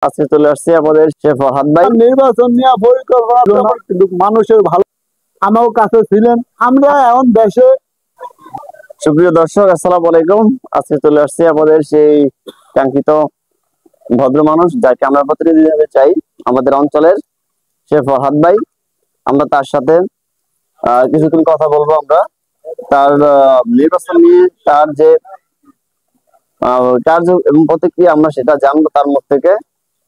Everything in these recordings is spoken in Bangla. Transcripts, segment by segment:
আজকে চলে আসছি আমাদের শেখ ফরহাদ ভাই। নির্বাচন নিয়ে পরিকল্পনা কিন্তু মানুষের ভালো আমার কাছে ছিলেন। আমরা এখন দেশে সুপ্রিয় দর্শক, আসসালামু আলাইকুম। আজকে চলে আসছি আমাদের সেই কাঙ্ক্ষিত ভদ্র মানুষ যাকে আমরা প্রতিনিধি হিসেবে চাই, আমাদের অঞ্চলের শেখ ফরহাদ ভাই। আমরা তার সাথে কিছুক্ষণ কথা বলবো। আমরা তার নির্বাচন নিয়ে তার যে কার্য এবং প্রতিক্রিয়া আমরা সেটা জানবো তার মুখ থেকে।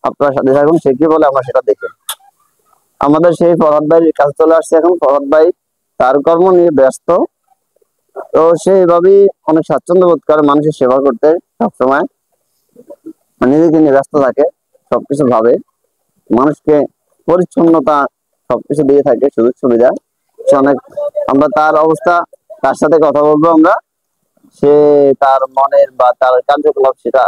আপনার সাথে থাকুন, সে কি বলে আমরা সেটা দেখি। আমাদের সেই ফরহাদ ভাই কাছে চলে আসছে এখন। ফরহাদ ভাই তার কর্ম নিয়ে ব্যস্ত, তো সে এভাবেই অনেক স্বাচ্ছন্দ্য বোধ করে মানুষের সেবা করতে। সবসময় নিজেকে নিয়ে ব্যস্ত থাকে, সবকিছু ভাবে, মানুষকে পরিচ্ছন্নতা সবকিছু দিয়ে থাকে, সুযোগ সুবিধা অনেক। আমরা তার অবস্থা, তার সাথে কথা বলবো আমরা। সে তার মনের বা তার কার্যকলাপ সেটা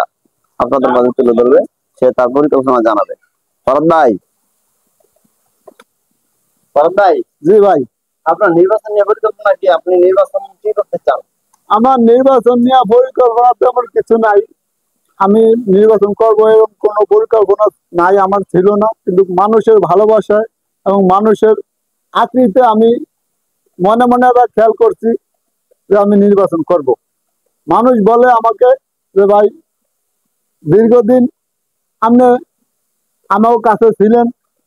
আপনাদের মাঝে তুলে ধরবে, সে তার পরিকল্পনা জানাবে। ফরহাদ ভাই, ফরহাদ ভাই। জি ভাই, আপনার নির্বাচন নিয়ে পরিকল্পনা কি? আপনি নির্বাচন কি করতে চান? আমার নির্বাচন নিয়ে পরিকল্পনা তেমন কিছু নাই। আমি নির্বাচন করবো এরকম কোনো পরিকল্পনা নাই, আমার ছিল না। কিন্তু মানুষের ভালোবাসায় এবং মানুষের আকৃতিতে আমি মনে মনে আবার খেয়াল করছি যে আমি নির্বাচন করব। মানুষ বলে আমাকে যে ভাই, দীর্ঘদিন আপনি আমার কাছে ছিলেন,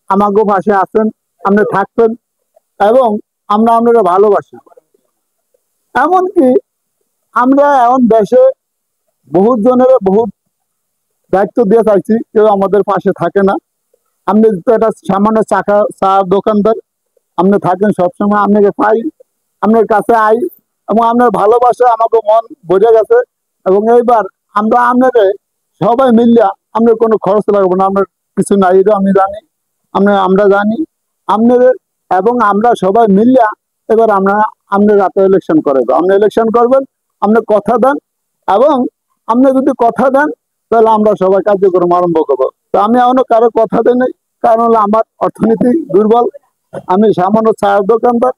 আমাকে পাশে আছেন, আপনি থাকবেন এবং আমরা আপনারা ভালোবাসি। এমনকি আমরা এখন দেশে বহুত জনের বহুত দায়িত্ব দিয়ে চাইছি, কেউ আমাদের পাশে থাকে না। আপনি তো একটা সামান্য চা দোকানদার, আপনি থাকেন সবসময়, আপনাকে পাই, আপনার কাছে আই এবং আপনার ভালোবাসা আমাকে মন ভরে গেছে। এবং এইবার আমরা আপনাকে সবাই মিলিয়া আপনার কোনো খরচ লাগবে না, আপনার কিছু নাই, এটা আমি জানি, আমরা জানি আপনার। এবং আমরা সবাই মিলিয়া এবার আপনি রাতে ইলেকশন করবেন, আপনি ইলেকশন করবেন, আপনি কথা দেন। এবং আপনি যদি কথা দেন তাহলে আমরা সবাই কার্যক্রম আরম্ভ করবো। তো আমি এখনো কারো কথা দেই নাই, কারণ হলো আমার অর্থনীতি দুর্বল, আমি সামান্য চায়ের দোকানদার।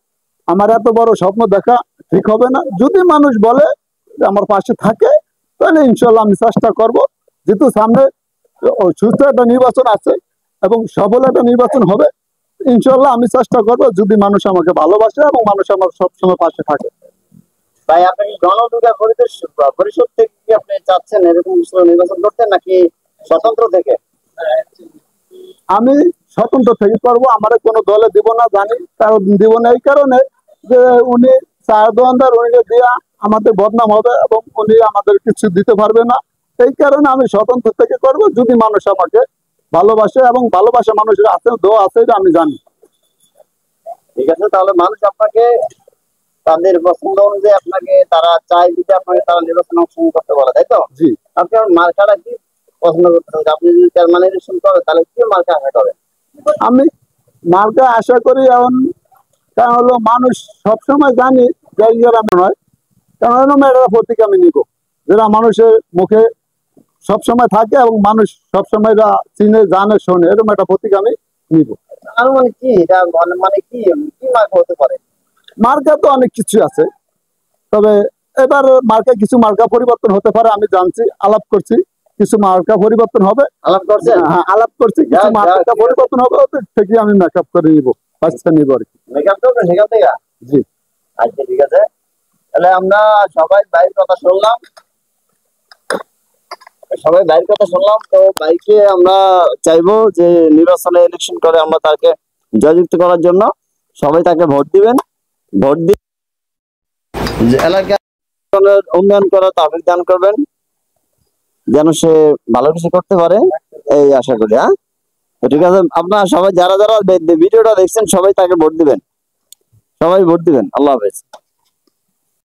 আমার এত বড় স্বপ্ন দেখা ঠিক হবে না। যদি মানুষ বলে যে আমার পাশে থাকে, তাহলে ইনশাল্লাহ আমি চেষ্টা করব। যেহেতু সামনে সুস্থ একটা নির্বাচন আছে এবং সফল একটা নির্বাচন হবে, ইনশাল্লাহ আমি চেষ্টা করব, যদি মানুষ আমাকে ভালোবাসে এবং মানুষ আমার সবসময় পাশে থাকে। ভাই, আপনি কি গণঅধিকার পরিষদ থেকে কি আপনি চাচ্ছেন এরকম নির্বাচন করতে, নাকি স্বতন্ত্র থেকে? আমি স্বতন্ত্র থেকে করবো, আমার কোনো দলে দিব না, জানি কারণ দিব না এই কারণে যে উনি চায়ের দোকানদার, উনি দেওয়া আমাদের বদনাম হবে এবং উনি আমাদের কিছু দিতে পারবে না। এই কারণে আমি স্বতন্ত্র থেকে করব, যদি মানুষ আমাকে ভালোবাসে এবং ভালোবাসা মানুষের আছে, দোয়া আছে, এটা আমি জানি। ঠিক আছে, তাহলে মানুষ আপনাকে তাদের পছন্দ অনুযায়ী আপনাকে তারা চাই দিতে আপনাকে তারা নির্বাচনে অংশগ্রহণ করতে বলে, তাই তো? জি। আপনার মার্কাটা কি পছন্দ করতেছেন? আপনি যদি চেয়ারম্যান ইলেকশন করেন তাহলে কি মার্কা আশা করেন? আমি মার্কা আশা করি এখন, কারণ হলো মানুষ সবসময় জানি যে আমি নয়, কারণ হলো এটা প্রতীক আমি নিব, যেটা মানুষের মুখে সবসময় থাকে এবং মানুষ সবসময় চিনে জানে শোনে, এরকম একটা প্রতীক আমি নিব। আর মানে কি এটা মানে কি কি মার্কা হতে পারে? মার্কা তো অনেক কিছু আছে, তবে এবার মার্কা কিছু মার্কা পরিবর্তন হতে পারে, আমি জানছি, আলাপ করছি, কিছু মার্কা পরিবর্তন হবে। আলাপ করছেন? হ্যাঁ, আলাপ করছি, কিছু মার্কা পরিবর্তন হবে, ওদের থেকে আমি মেকআপ করে নিব, বাচ্চা নিব আর কি। মেকআপ করবেন সেখান থেকে? জি। আচ্ছা, ঠিক আছে, তাহলে আমরা সবাই ভাইয়ের কথা শুনলাম, তো ভাইকে আমরা চাইবো যে নির্বাচনে ইলেকশন করে আমরা তাকে জয়যুক্ত করার জন্য সবাই তাকে ভোট দিবেন। ভোট দিয়ে এলাকার উন্নয়ন করার তৌফিক দান করবেন, যেন সে ভালো কিছু করতে পারে, এই আশা করি। হ্যাঁ, তো ঠিক আছে, আপনারা সবাই যারা যারা ভিডিওটা দেখছেন সবাই তাকে ভোট দিবেন, সবাই ভোট দিবেন। আল্লাহ হাফেজ।